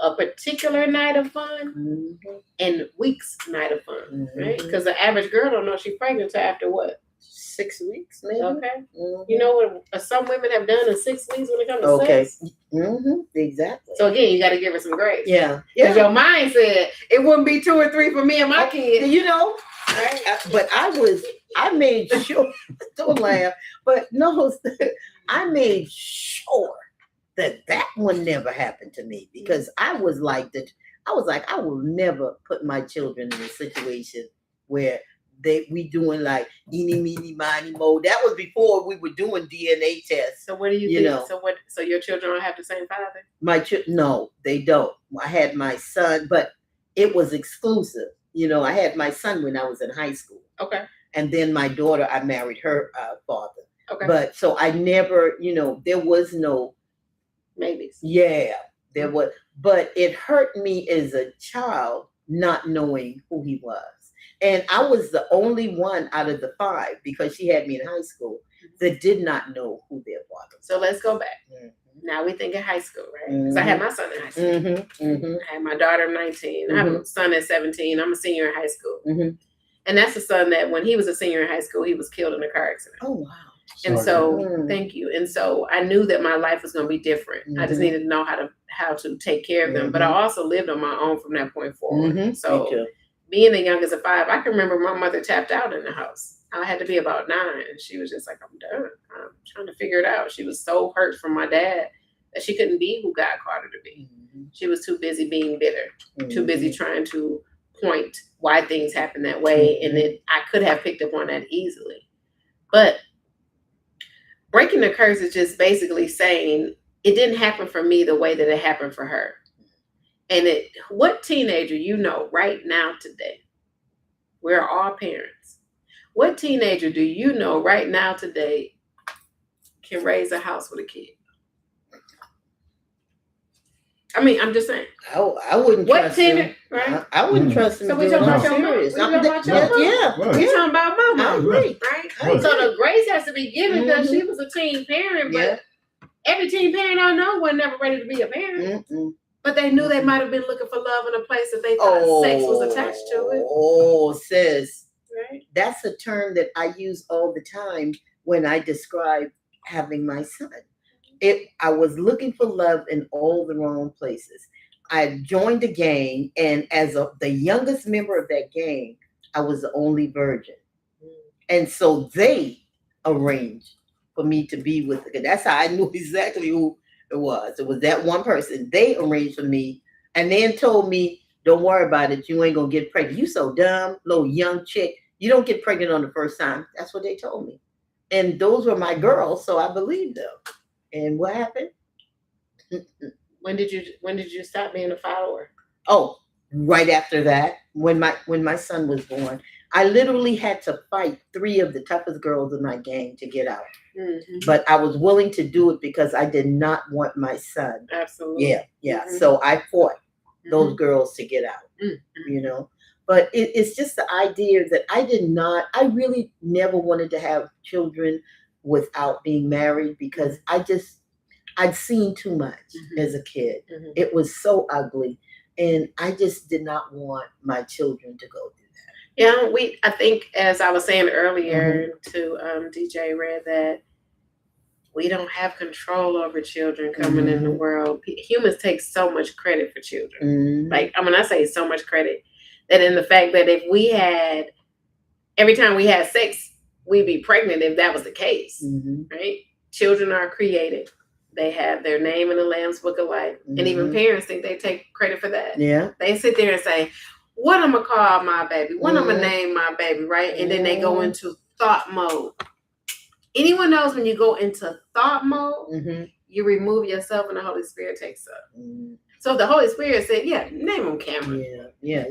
a particular night of fun and week's night of fun, right? Because the average girl don't know she's pregnant till after what? 6 weeks, maybe. Okay. You know what some women have done in 6 weeks when it comes to sex? Exactly. So again, you got to give her some grace. Yeah. Because your mind said it wouldn't be 2 or 3 for me and my kids. Right? But I made sure, don't laugh, but no, I made sure that one never happened to me, because I was like, I will never put my children in a situation where we doing like eeny, meeny, miny, mo. That was before we were doing DNA tests. So what do you think? So your children don't have the same father? No, they don't. I had my son, but it was exclusive. I had my son when I was in high school. Okay. And then my daughter, I married her father. Okay. But so I never, there was no maybes. Yeah, there was. But it hurt me as a child not knowing who he was. And I was the only one out of the 5, because she had me in high school, that did not know who their father was. So let's go back. Now we think in high school, right? Because I had my son in high school. I had my daughter at 19. I have a son at 17. I'm a senior in high school. And that's the son that when he was a senior in high school, he was killed in a car accident. Oh, wow. And so, thank you. And so I knew that my life was going to be different. I just needed to know how to take care of them. But I also lived on my own from that point forward. So being the youngest of 5, I can remember my mother tapped out in the house. I had to be about 9. And she was just like, I'm done. I'm trying to figure it out. She was so hurt from my dad that she couldn't be who God called her to be. She was too busy being bitter, too busy trying to point why things happen that way. And then I could have picked up on that easily. But breaking the curse is just basically saying it didn't happen for me the way that it happened for her. And what teenager right now today, we're all parents, what teenager do you know right now today can raise a house with a kid? I mean, I'm just saying. I wouldn't trust him. Right? I wouldn't trust him. So we talking about your mom. We talking about your mom. Yeah. We talking about mama. I agree. Right? So the grace has to be given because she was a teen parent, but every teen parent I know was never ready to be a parent. But they knew they might have been looking for love in a place that they thought sex was attached to it. Oh, sis. Right? That's a term that I use all the time when I describe having my son. I was looking for love in all the wrong places. I joined a gang, and as the youngest member of that gang, I was the only virgin. And so they arranged for me to be with her. That's how I knew exactly who it was. It was that one person. They arranged for me and then told me, don't worry about it. You ain't going to get pregnant. You so dumb, little young chick. You don't get pregnant on the first time. That's what they told me. And those were my girls, so I believed them. And what happened? When did you stop being a follower? Oh, right after that, when my son was born, I literally had to fight 3 of the toughest girls in my gang to get out. But I was willing to do it because I did not want my son. Absolutely. Yeah. So I fought those girls to get out. But it's just the idea that I really never wanted to have children without being married, because I'd seen too much as a kid. It was so ugly, and I just did not want my children to go through that. Yeah, I think, as I was saying earlier to DJ Red, that we don't have control over children coming in the world. Humans take so much credit for children. I say so much credit that in the fact that if we had every time we had sex, we'd be pregnant if that was the case, Mm-hmm. right? Children are created. They have their name in the Lamb's Book of Life. And even parents think they take credit for that. Yeah. They sit there and say, what I'm going to call my baby? What I'm going to name my baby, right? And then they go into thought mode. Anyone knows when you go into thought mode, you remove yourself and the Holy Spirit takes up. So if the Holy Spirit said, yeah, name him Cameron. Yeah.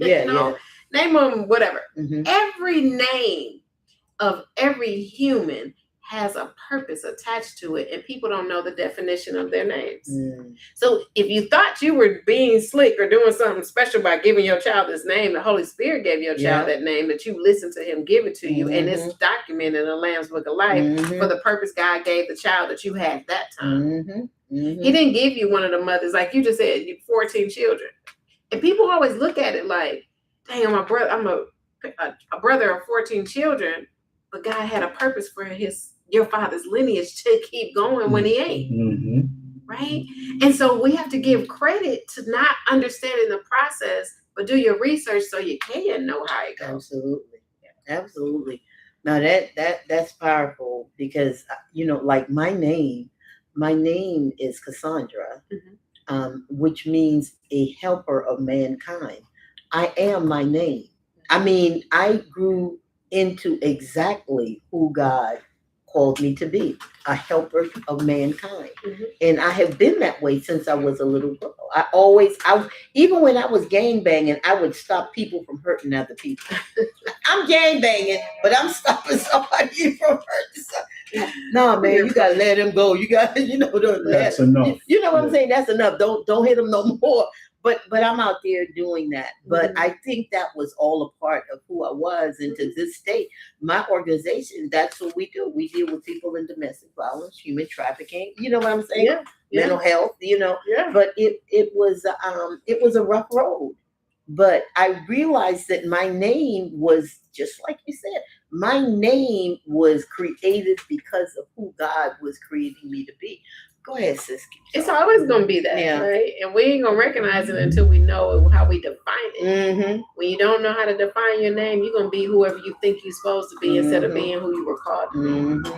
Name him whatever. Mm-hmm. Every name of every human has a purpose attached to it, and people don't know the definition of their names. So if you thought you were being slick or doing something special by giving your child this name, the Holy Spirit gave your child that name, that you listen to him give it to you, and it's documented in the Lamb's Book of Life for the purpose God gave the child that you had that time. He didn't give you one of the mothers, like you just said, 14 children. And people always look at it like, damn, I'm a brother of 14 children, but God had a purpose for your father's lineage to keep going when he ain't. Right? And so we have to give credit to not understanding the process, but do your research so you can know how it goes. Absolutely. Now that's powerful, because like my name is Cassandra, which means a helper of mankind. I am my name. I mean, I grew into exactly who God called me to be, a helper of mankind. And I have been that way since I was a little girl. Even when I was gangbanging, I would stop people from hurting other people. I'm gangbanging, but I'm stopping somebody from hurting somebody. No, man, you gotta let him go. You got, that's enough. You know what I'm saying? That's enough. Don't hit him no more. But I'm out there doing that. But I think that was all a part of who I was. And to this day, my organization, that's what we do. We deal with people in domestic violence, human trafficking. You know what I'm saying? Mental health, But it was a rough road. But I realized that my name was, just like you said, my name was created because of who God was creating me to be. Go ahead, sis. It's always going to be that, right? And we ain't going to recognize it until we know how we define it. When you don't know how to define your name, you're going to be whoever you think you're supposed to be instead of being who you were called to be.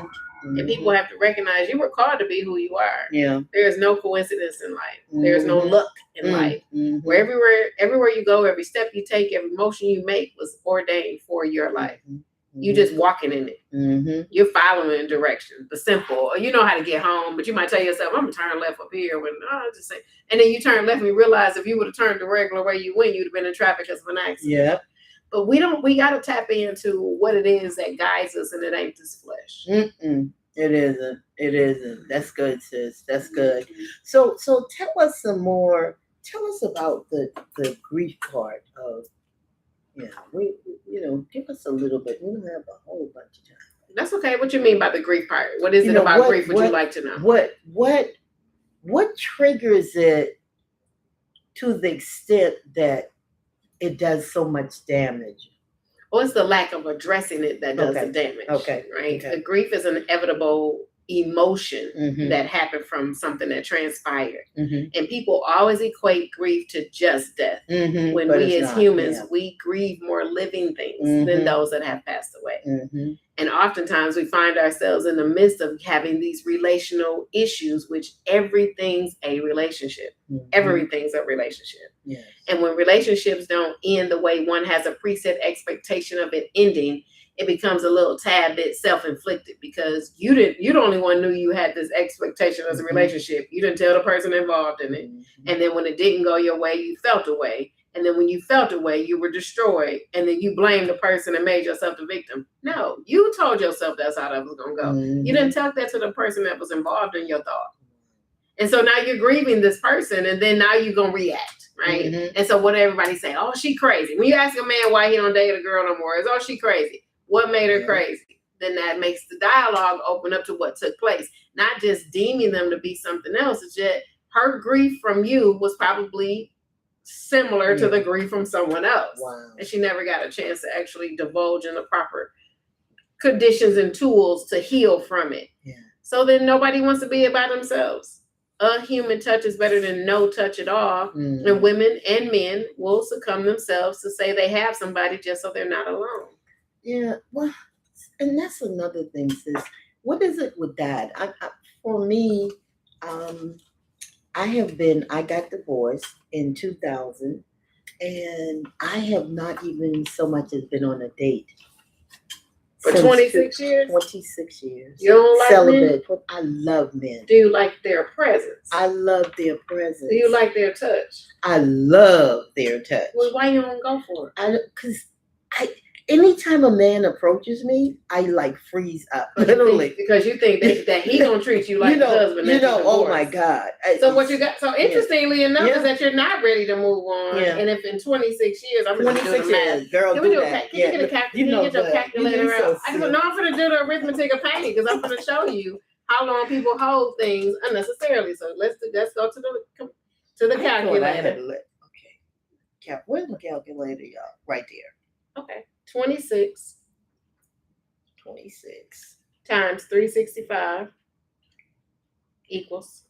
And people have to recognize you were called to be who you are. There is no coincidence in life. There is no luck in life. Where everywhere you go, every step you take, every motion you make was ordained for your life. You just walking in it. You're following direction, the simple. You know how to get home, but you might tell yourself, I'm gonna turn left up here. Just say, and then you turn left and you realize if you would have turned the regular way you went, you'd have been in traffic because of an accident. But we got to tap into what it is that guides us, and it ain't this flesh. It isn't. That's good, sis. That's good. So tell us some more. Tell us about the grief part of. Give us a little bit. We don't have a whole bunch of time. That's okay. What you mean by the grief part? What is it about grief? Would you like to know? What triggers it to the extent that it does so much damage? Well, it's the lack of addressing it that does the damage. Right. The grief is an inevitable emotion that happened from something that transpired. And people always equate grief to just death. When we as humans, we grieve more living things than those that have passed away. And oftentimes we find ourselves in the midst of having these relational issues, which everything's a relationship. Everything's a relationship. And when relationships don't end the way one has a preset expectation of it ending, it becomes a little tad bit self-inflicted, because you the only one knew you had this expectation as a relationship. You didn't tell the person involved in it. And then when it didn't go your way, you felt away. And then when you felt away, you were destroyed. And then you blamed the person and made yourself the victim. No, you told yourself that's how that was going to go. You didn't tell that to the person that was involved in your thought. And so now you're grieving this person, and then now you're going to react, right? And so what everybody say, oh, she crazy. When you ask a man why he don't date a girl no more, it's, oh, she crazy. What made her crazy? Then that makes the dialogue open up to what took place. Not just deeming them to be something else. It's just her grief from you was probably similar to the grief from someone else. And she never got a chance to actually divulge in the proper conditions and tools to heal from it. So then nobody wants to be it by themselves. A human touch is better than no touch at all. And women and men will succumb themselves to say they have somebody just so they're not alone. Yeah, well, and that's another thing, sis. What is it with that? For me, um, I got divorced in 2000, and I have not even so much as been on a date. For since 26 years? 26 years. You don't like Celibate. I love men. Do you like their presence? I love their presence. Do you like their touch? I love their touch. Well, why you don't go for it? Anytime a man approaches me, I like freeze up. Literally. Because you think that he gonna treat you like a husband. Oh my God. So what you got? So interestingly enough, Yeah. is that you're not ready to move on. Yeah. And if in 26 years, I'm gonna do 26 the math. years, girl, Can we do do that. Can you get a get your calculator out? I don't know. I'm gonna do the arithmetic of pain because I'm gonna show you how long people hold things unnecessarily. So let's go to the calculator. Okay. Where's the calculator, y'all? Right there. Okay. 26 times 365 equals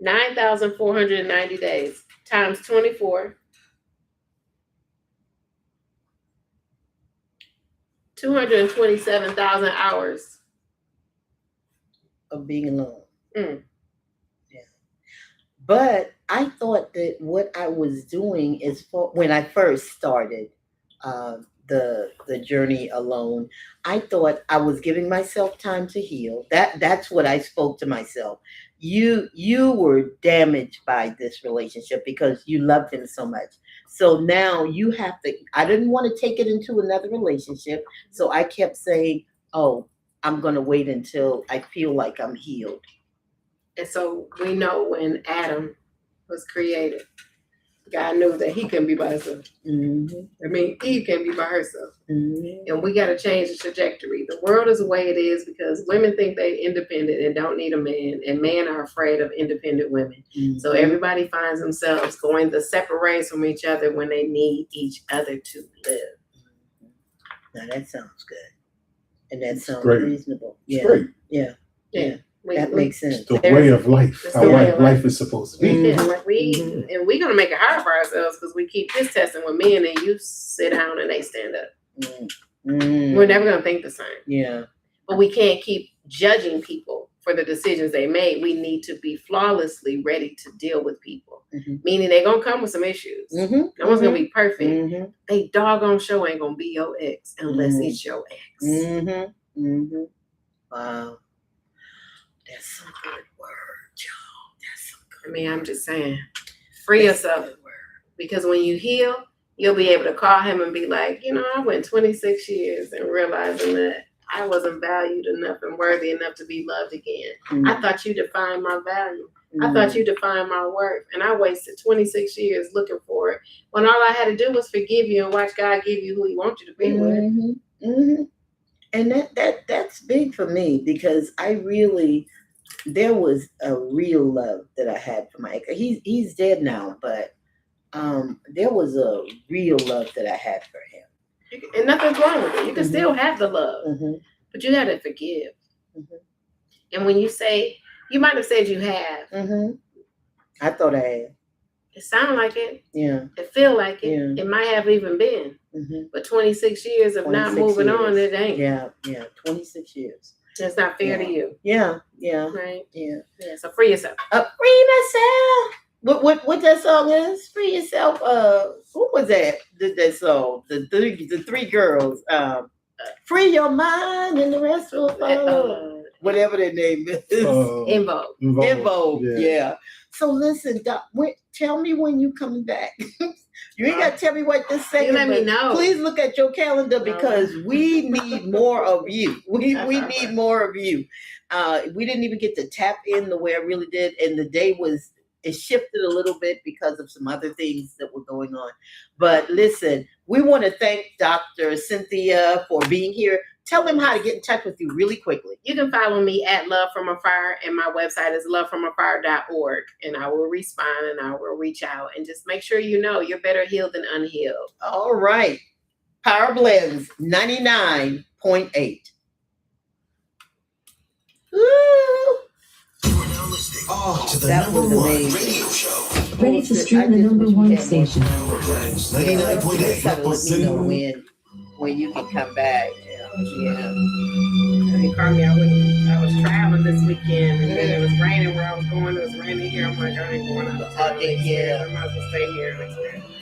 9,490 days times 24, 227,000 hours of being alone. Mm. Yeah. But I thought that what I was doing is when I first started the journey alone, I thought I was giving myself time to heal. That's what I spoke to myself. You were damaged by this relationship because you loved him so much. So now you have to. I didn't want to take it into another relationship, so I kept saying, "Oh, I'm going to wait until I feel like I'm healed." And so we know when Adam was created, God knew that he couldn't be by himself. Mm-hmm. I mean, Eve can't be by herself. Mm-hmm. And we got to change the trajectory. The world is the way it is because women think they're independent and don't need a man, and men are afraid of independent women. Mm-hmm. So everybody finds themselves going the separate ways from each other when they need each other to live. Now that sounds good. And that sounds great. Reasonable. It's Yeah. great. Yeah. That makes sense. It's the way of life. It's How the way of life is supposed to be. Yeah, like and we're gonna make it hard for ourselves because we keep this testing with men and you sit down and they stand up. Mm-hmm. We're never gonna think the same. Yeah. But we can't keep judging people for the decisions they made. We need to be flawlessly ready to deal with people. Mm-hmm. Meaning they're gonna come with some issues. Mm-hmm. No one's gonna be perfect. Mm-hmm. They doggone show ain't gonna be your ex unless it's your ex. Mm-hmm. Mm-hmm. Wow. That's some good word, y'all. That's some good. I mean, I'm just saying, free yourself. Because when you heal, you'll be able to call him and be like, I went 26 years and realizing that I wasn't valued enough and worthy enough to be loved again. Mm-hmm. I thought you defined my value. I thought you defined my worth. And I wasted 26 years looking for it when all I had to do was forgive you and watch God give you who he wants you to be with. Mm-hmm. Mm-hmm. And that's big for me because there was a real love that I had for my ex. He's dead now, but there was a real love that I had for him. And nothing's wrong with it. You can still have the love, but you got to forgive. And when you say, you might have said you have. I thought I had. It sounded like it. Yeah. It feel like it. Yeah. It might have even been. But 26 years of not moving on, it ain't. Yeah. 26 years. It's not fair to you. Yeah. Right? Yeah. So free yourself. Free myself. What that song is? Free yourself. Who was that? That song? The three girls. Free your mind and the rest will follow. Whatever their name is. In Vogue. Yeah. So listen, Doc, tell me when you coming back. You ain't got to tell me what this second. You let me know. Please look at your calendar because we need more of you. We need more of you. We didn't even get to tap in the way I really did, and the day it shifted a little bit because of some other things that were going on. But listen, we want to thank Dr. Cynthia for being here. Tell them how to get in touch with you really quickly. You can follow me at Love From Afar, and my website is lovefromafar.org. And I will respond and I will reach out and just make sure you're better healed than unhealed. All right. Power Blendz 99.8. Ooh. That was amazing. Ready to stream the #1 station. Blendz 99.8. Let me know when when you can come back. Yeah. And he called me. I was traveling this weekend, and then it was raining where I was going. It was raining here. I'm like, I ain't going out of town. Okay, yeah. I might as well stay here and experience.